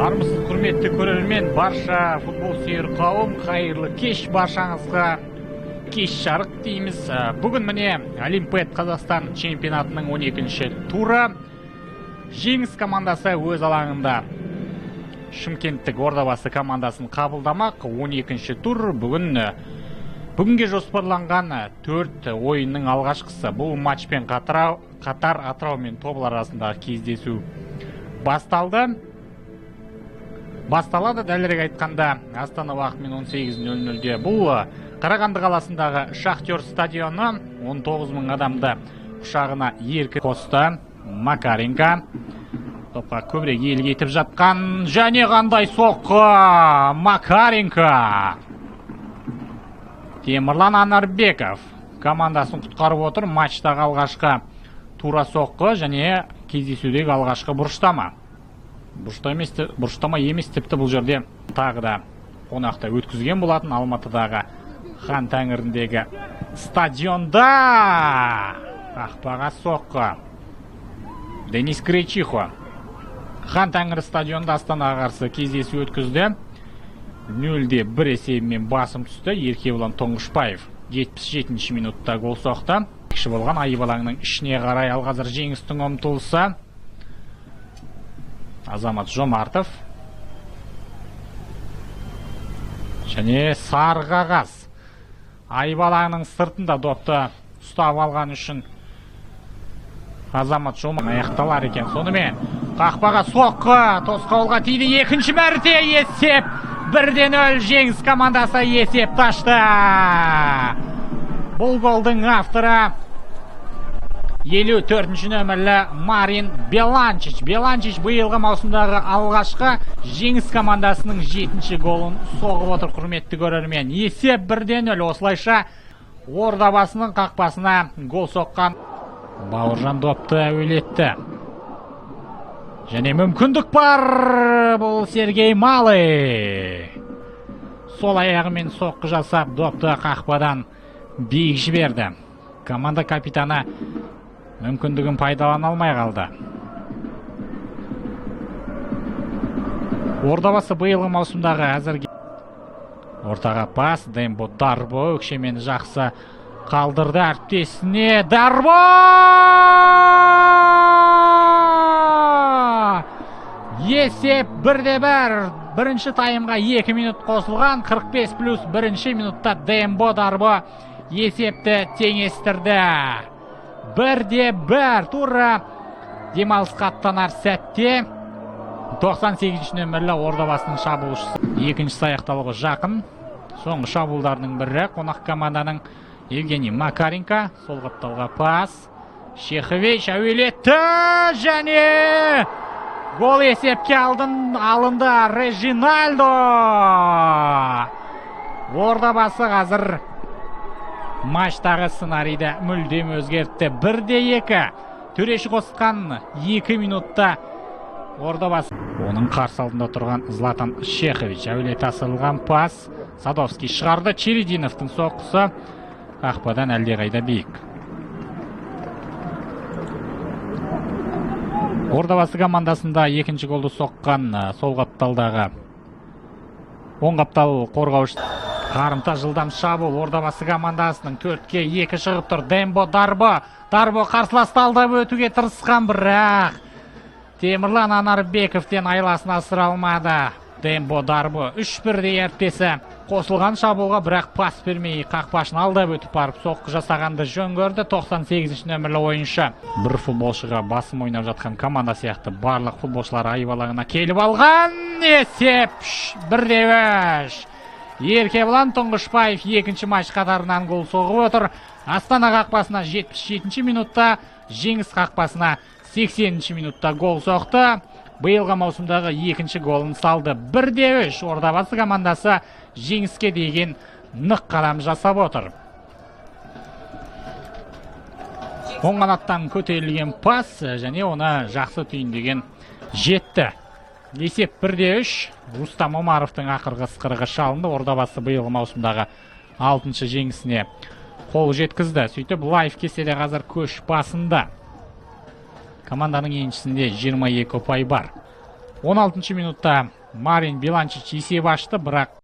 Армысыз құрметті көрермен, барша футбол сүйер қауым, қайырлы кеш баршаңызға, кеш жарық дейміз. Бүгін міне Олимпиад Қазақстан чемпионатының 12-ші туры. Жеңіс командасы өз алаңында Шымкенттік Ордабасы командасын қабылдамақ. 12-ші тур бүгінге жоспарланған 4 ойынның алғашқысы. Бұл матчпен қатар Атырау мен Тобыл арасындағы кездесу басталады. Дәлірек айтқанда Астана уақытымен 18:00-де. Бұл Қарағанды қаласындағы Шахтер стадионы 19 000 адамды құшағына еркін қосты. Макаренко топқа көбірек иелік етіп жатқан, және қандай соққы! Макаренко! Темірлан Анарбеков командасын құтқарып отыр. Матчтағы алғашқы тура соққы және кездесудегі алғашқы бұрыштама. Бұрыштама емес, тіпті бұл жерде тағы да қонақта өткізген болатын Алматыдағы Хан Тәңіріндегі стадионда. Қақпаға соққы. Денис Крейчихо Хан Тәңірі стадионда Астанаға қарсы кездесу өткізді. 0-1 есебімен басым түсті. Еркебұлан Тоңғышбаев 77-ші минутта гол соқты. Кіші болған Айбалаңның ішіне қарай алғазыр жеңістің ұмтылысы. Азамат Жомартов және Сарғағаз Айбалаңның сыртында допты ұстап алған үшін Азамат Жомартов аяқталар екен. Сонымен қақпаға соққы, тосқауылға тиді. Екінші мәрте есеп 1-0. Жеңіс командасы есеп ташты. Бұл голдың авторы 54-ші нөмірлі Марин Беланчич. Беланчич биылғы маусымдағы алғашқы жеңіс командасының 7-ші голын соғып отыр, құрметті көрермен. Есеп 1-0. Осылайша Ордабасының қақпасына гол соққан Бауыржан допты әуелетті. Және мүмкіндік бар. Бұл Сергей Малый. Сол аяғымен соққы жасап допты қақпадан биік жіберді. Команда капитаны мүмкіндігін пайдалана алмай қалды. Ордабасы биылғы маусымдағы әзірге ортаға пас. Дембо Дарбо өкшемен жақсы қалдырды әріптесіне. Дарбо! Есеп 1-1. Бірінші таймға 2 минут қосылған. 45+1 минутта Дембо Дарбо есепті теңестірді. 1-1. Тура демалысқа аттанар сәтте 98-ші нөмірлі Ордабасының шабуылшысы. Екіншісі аяқталуға жақын. Соңғы шабуылдарының бірі қонақ команданың Евгений Макаренко. Сол қапталға пас. Шехович әуелетті және гол есепке алынды. Режиналдо. Ордабасы қазір матчтағы сценарийді мүлдем өзгертті. 1-2. Төреші қосқан 2 минутта Ордабасы. Оның қарсы алдында тұрған Златан Шехович әуелет асырылған пас. Садовский шығарды. Черединовтың соққысы қақпадан әлдеқайда биік. Ордабасы командасында екінші голды соққан сол қапталдағы оң қаптал қорғаушы. Қарымта жылдам шабуыл. Ордабасы командасының 4-2 шығып тұр. Дембо Дарбо. Дарбо қарсыласты алдап өтуге тырысқан, бірақ Темірлан Анарбековтен айласын асыра алмады. Дембо Дарбо 3-1 әріптесі қосылған шабуылға, бірақ пас бермей қақпашын алдап өтіп барып соққы жасағанды жөн көрді. 98-ші нөмірлі ойыншы. Бір футболшыға басым ойнап жатқан команда сияқты барлық футболшылар айбалағына келіп алған. Есеп 1-3. Еркебұлан Тоңғышбаев екінші матч қатарынан гол соғып отыр. Астана қақпасына 77-ші минутта, жеңіс қақпасына 80-ші минутта гол соқты. Биылғы маусымдағы екінші голын салды. 1-3. Ордабасы командасы жеңіске деген нық қадам жасап отыр. Оң қанаттан көтерілген пас және оны жақсы түйіндеген жетті. Есеп 1-3. Рустам Омаровтың ақырғы ысқырығы шалынды. Ордабасы биылғы маусымдағы 6-шы жеңісіне қол жеткізді. Сөйтіп лайф кеселі қазір көш басында. Команданың еншісінде 22 ұпай бар. 16-ші минутта Марин Беланчич есеп ашты, бірақ